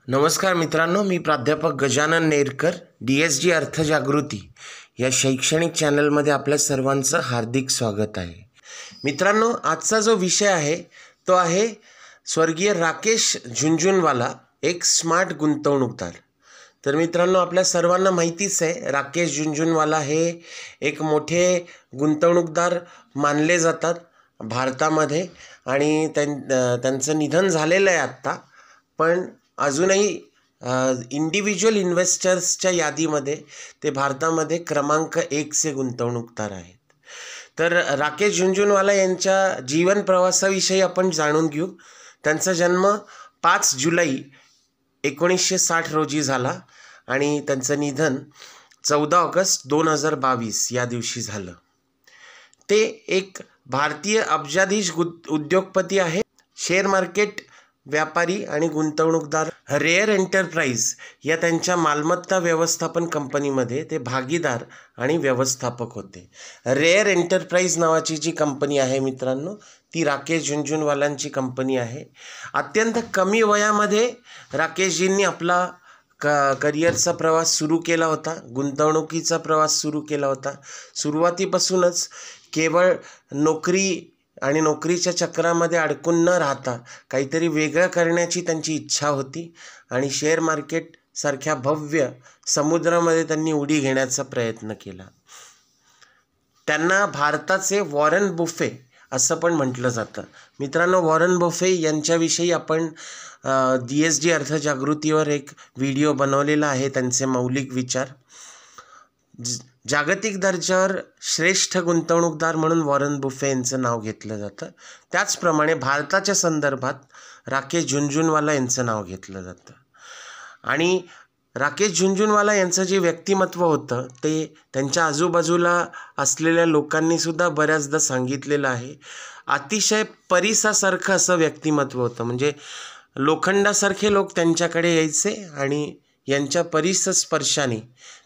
नमस्कार मित्रांनो, मी प्राध्यापक गजानन नेरकर, DSG अर्थजागृती या शैक्षणिक चॅनलमध्ये आपल्या सर्वांचं हार्दिक स्वागत आहे. मित्रांनो, आजचा जो विषय आहे तो आहे स्वर्गीय राकेश झुनझुनवाला, एक स्मार्ट गुंतवणूकदार. तर मित्रांनो, आपल्या सर्वांना माहितीच आहे, राकेश झुनझुनवाला हे एक मोठे गुंतवणूकदार मानले जातात भारतामध्ये आणि त्यांचं निधन झालेलं आहे आत्ता. पण अजूनही इंडिव्हिज्युअल इन्व्हेस्टर्सच्या यादीमध्ये ते भारतामध्ये क्रमांक 1चे गुंतवणूकदार आहेत. तर राकेश झुनझुनवाला यांच्या जीवन प्रवासाविषयी आपण जाणून घेऊ. त्यांचा जन्म 5 जुलै 1960 रोजी झाला आणि त्यांचं निधन 14 ऑगस्ट 2022 या दिवशी झालं. ते एक भारतीय अब्जाधीश उद्योगपती आहे, शेअर मार्केट व्यापारी आणि गुंतवणूकदार. रेअर एंटरप्राइज या त्यांच्या मालमत्ता व्यवस्थापन कंपनीमध्ये ते भागीदार आणि व्यवस्थापक होते. रेअर एंटरप्राइज नावाची जी कंपनी आहे मित्रांनो, ती राकेश झुनझुनवालांची कंपनी आहे. अत्यंत कमी वयामध्ये राकेशजींनी आपला करिअरचा प्रवास सुरू केला होता, गुंतवणुकीचा प्रवास सुरू केला होता. सुरुवातीपासूनच केवळ नोकरी आणि नोकरीच्या चक्रामध्ये अडकून न राहता काहीतरी वेगळं करण्याची त्यांची इच्छा होती आणि शेअर मार्केटसारख्या भव्य समुद्रामध्ये त्यांनी उडी घेण्याचा प्रयत्न केला. त्यांना भारताचे वॉरन बुफे असं पण म्हटलं जातं. मित्रांनो, वॉरन बुफे यांच्याविषयी आपण DSG अर्थजागृतीवर एक व्हिडिओ बनवलेला आहे. त्यांचे मौलिक विचार. जागतिक दर्जावर श्रेष्ठ गुंतवणूकदार म्हणून वॉरन बुफे यांचं नाव घेतलं जातं. त्याचप्रमाणे भारताच्या संदर्भात राकेश झुनझुनवाला यांचं नाव घेतलं जातं. आणि राकेश झुनझुनवाला यांचं जे व्यक्तिमत्व होतं ते त्यांच्या आजूबाजूला असलेल्या लोकांनीसुद्धा बऱ्याचदा सांगितलेलं आहे. अतिशय परिसासारखं असं व्यक्तिमत्व होतं. म्हणजे लोखंडासारखे लोक त्यांच्याकडे यायचे आणि यांच्या परिसस्पर्शाने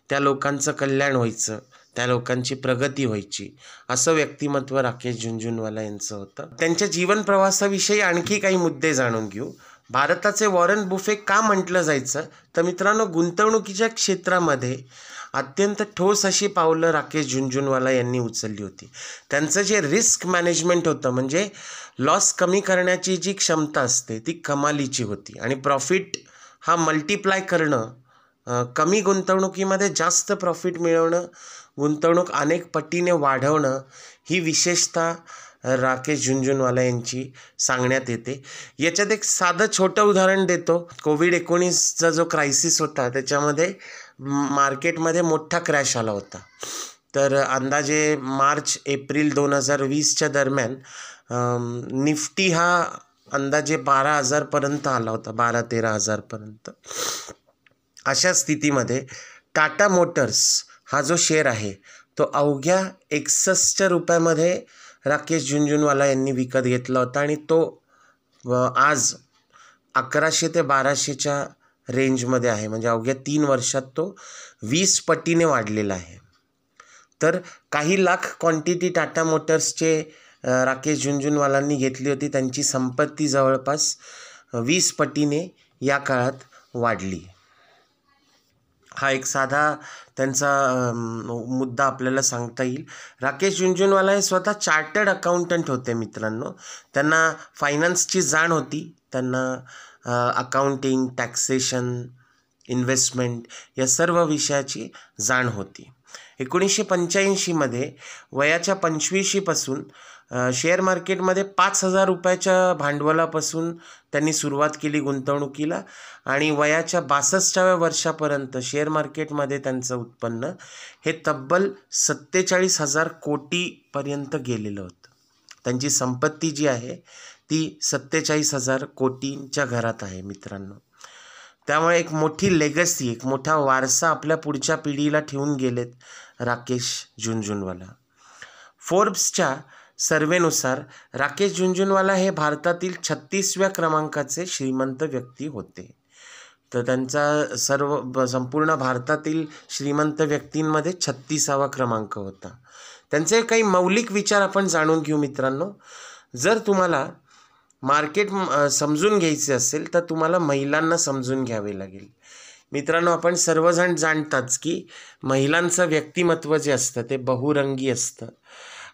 त्या लोकांचं कल्याण व्हायचं, त्या लोकांची प्रगती व्हायची, असं व्यक्तिमत्व राकेश झुनझुनवाला यांचं होतं. त्यांच्या जीवन प्रवासाविषयी आणखी काही मुद्दे जाणून घेऊ. भारताचे वॉरन बुफे का म्हटलं जायचं, तर मित्रांनो, गुंतवणुकीच्या क्षेत्रामध्ये अत्यंत ठोस अशी पावलं राकेश झुनझुनवाला यांनी उचलली होती. त्यांचं जे रिस्क मॅनेजमेंट होतं, म्हणजे लॉस कमी करण्याची जी क्षमता असते ती कमालीची होती. आणि प्रॉफिट हा मल्टिप्लाय करणं, कमी गुंतवणुकीमध्ये जास्त प्रॉफिट मिळवणं, गुंतवणूक अनेक पटीने वाढवणं, ही विशेषता राकेश झुनझुनवाला यांची सांगण्यात येते. याच्यात एक साधं छोटं उदाहरण देतो. कोविड-19चा जो क्रायसिस होता त्याच्यामध्ये मार्केटमध्ये मोठा क्रॅश आला होता. तर अंदाजे मार्च-एप्रिल 2020च्या दरम्यान निफ्टी हा अंदाजे 12,000पर्यंत आला होता, 12-13,000पर्यंत. अशा स्थितीमध्ये टाटा मोटर्स हा जो शेअर आहे तो अवघ्या 61 रुपयामध्ये राकेश झुनझुनवाला यांनी विकत घेतला होता आणि तो आज 1100 ते 1200च्या रेंजमध्ये आहे. म्हणजे अवघ्या 3 वर्षात तो 20 पटीने वाढलेला आहे. तर काही लाख क्वांटिटी टाटा मोटर्सचे राकेश झुनझुनवालांनी घेतली होती. त्यांची संपत्ती जवळपास 20 पटीने या काळात वाढली. हा एक साधा त्यांचा मुद्दा आपल्याला सांगता येईल. राकेश झुनझुनवाला हे स्वतः चार्टर्ड अकाउंटंट होते मित्रांनो. त्यांना फायनान्सची जाण होती. त्यांना अकाउंटिंग, टॅक्सेशन, इन्व्हेस्टमेंट या सर्व विषयाची जाण होती. 1985मध्ये वयाच्या 25शीपासून शेअर मार्केटमध्ये 5,000 रुपयाच्या भांडवलापासून त्यांनी सुरुवात केली गुंतवणुकीला आणि वयाच्या 62व्या वर्षापर्यंत शेअर मार्केटमध्ये त्यांचं उत्पन्न हे तब्बल 47,000 कोटीपर्यंत गेलेलं होतं. त्यांची संपत्ती जी आहे ती 47,000 कोटींच्या घरात आहे मित्रांनो. त्यामुळे एक मोठी लेगसी, एक मोठा वारसा आपल्या पुढच्या पिढीला ठेवून गेलेत राकेश झुनझुनवाला. फोर्ब्सच्या सर्वेनुसार राकेश झुनझुनवाला हे भारतातील 36व्या क्रमांकाचे श्रीमंत व्यक्ती होते. तर त्यांचा संपूर्ण भारतातील श्रीमंत व्यक्तींमध्ये 36वा क्रमांक होता. त्यांचे काही मौलिक विचार आपण जाणून घेऊ मित्रांनो. जर तुम्हाला मार्केट समजून घ्यायचे असेल तर तुम्हाला महिलांना समजून घ्यावे लागेल. मित्रांनो, आपण सर्वजण जाणताच की महिलांचं व्यक्तिमत्व जे असतं ते बहुरंगी असतं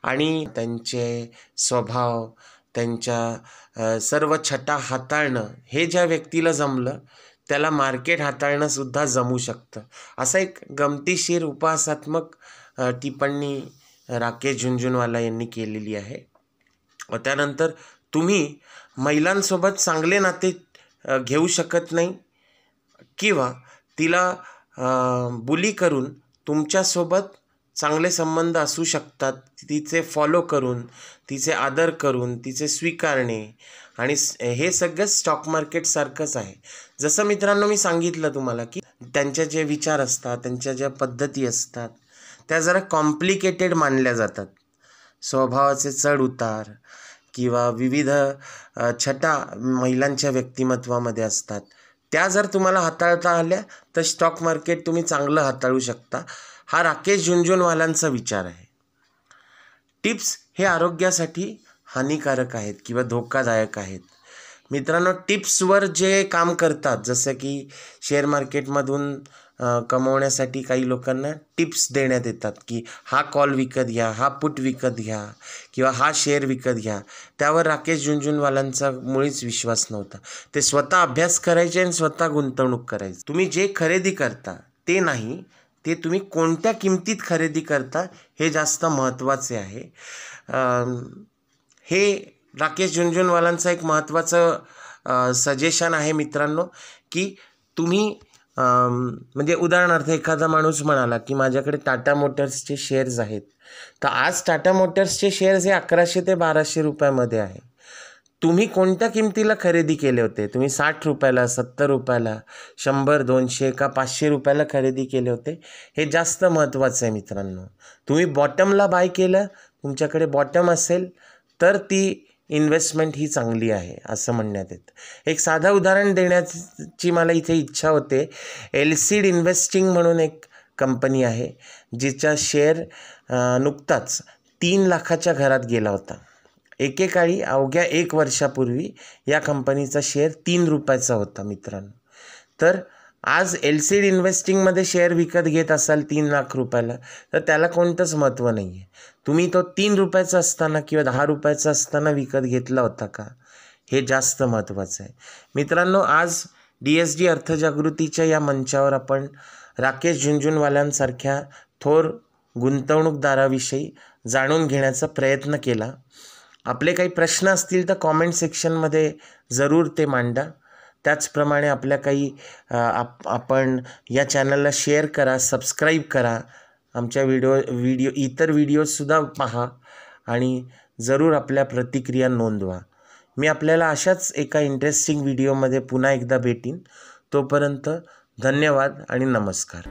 आणि त्यांचे स्वभाव, त्यांच्या सर्व छटा हाताळणं हे ज्या व्यक्तीला जमलं त्याला मार्केट हाताळणंसुद्धा जमू शकतं. असा एक गमतीशीर उपहासात्मक टिप्पणी राकेश झुनझुनवाला यांनी केलेली आहे. व त्यानंतर तुम्ही महिलांसोबत चांगले नाते घेऊ शकत नाही किंवा तिला बुली करून तुमच्यासोबत चांगले संबंध असू शकतात. तिचे फॉलो करून, तिचे आदर करून, तिचे स्वीकारणे आणि हे सगळं स्टॉक मार्केटसारखंच आहे. जसं मित्रांनो मी सांगितलं तुम्हाला की त्यांचे जे विचार असतात, त्यांच्या ज्या पद्धती असतात त्या जरा कॉम्प्लिकेटेड मानल्या जातात. स्वभावाचे चढ उतार किंवा विविध छटा महिलांच्या व्यक्तिमत्वामध्ये असतात. त्या जर तुम्हाला हाताळता आल्या तर स्टॉक मार्केट तुम्ही चांगलं हाताळू शकता. हा राकेश झुनझुनवालांचा विचार आहे. टिप्स हे आरोग्यासाठी हानिकारक आहेत किंवा धोकादायक आहेत. मित्रांनो, टिप्सवर जे काम करतात, जसं की शेअर मार्केटमधून कमवण्यासाठी काही लोकांना टिप्स देण्यात येतात की हा कॉल विकत घ्या, हा पुट विकत घ्या किंवा हा शेअर विकत घ्या. त्यावर राकेश झुनझुनवालांचा मुळीच विश्वास नव्हता. ते स्वतः अभ्यास करायचे आणि स्वतः गुंतवणूक करायची. तुम्ही जे खरेदी करता ते नाही, ते तुम्ही कोणत्या किमतीत खरेदी करता हे जास्त महत्त्वाचे आहे. हे राकेश झुनझुनवालांचं एक महत्त्वाचं सजेशन आहे मित्रांनो की तुम्ही म्हणजे उदाहरणार्थ एखादा माणूस म्हणाला की माझ्याकडे टाटा मोटर्सचे शेअर्स आहेत, तर आज टाटा मोटर्सचे शेअर्स हे 1100 ते 1200 रुपयामध्ये आहे. तुम्ही कोणत्या किमतीला खरेदी केले होते? तुम्ही 60 रुपयाला, 70 रुपयाला, 100, 200 का 500 रुपयाला खरेदी केले होते? हे जास्त महत्त्वाचं आहे मित्रांनो. तुम्ही बॉटमला बाय केलं, तुमच्याकडे बॉटम असेल तर ती इन्व्हेस्टमेंट ही चांगली आहे असं म्हणण्यात येतं. एक साधं उदाहरण देण्याची मला इथे इच्छा होते. एलसीड इन्व्हेस्टिंग म्हणून एक कंपनी आहे जिचा शेअर नुकताच 3 लाखाच्या घरात गेला होता. एकेकाळी अवघ्या 1 वर्षापूर्वी या कंपनीचा शेअर 3 रुपयाचा होता मित्रांनो. तर आज एलसीड इन्व्हेस्टिंगमध्ये शेअर विकत घेत असाल 3 लाख रुपयाला तर त्याला कोणतंच महत्त्व नाही आहे. तुम्ही तो 3 रुपयाचा असताना किंवा 10 रुपयाचा असताना विकत घेतला होता का, हे जास्त महत्त्वाचं आहे मित्रांनो. आज DSD अर्थजागृतीच्या या मंचावर आपण राकेश झुनझुनवाल्यांसारख्या थोर गुंतवणूकदाराविषयी जाणून घेण्याचा प्रयत्न केला. आपले काही प्रश्न असतील तर कॉमेंट सेक्शनमध्ये जरूर ते मांडा. त्याचप्रमाणे आपल्या काही आपण या चॅनलला शेअर करा, सबस्क्राईब करा, आमच्या इतर व्हिडिओजसुद्धा पहा आणि जरूर आपल्या प्रतिक्रिया नोंदवा. मी आपल्याला अशाच एका इंटरेस्टिंग व्हिडिओमध्ये पुन्हा एकदा भेटीन. तोपर्यंत धन्यवाद आणि नमस्कार.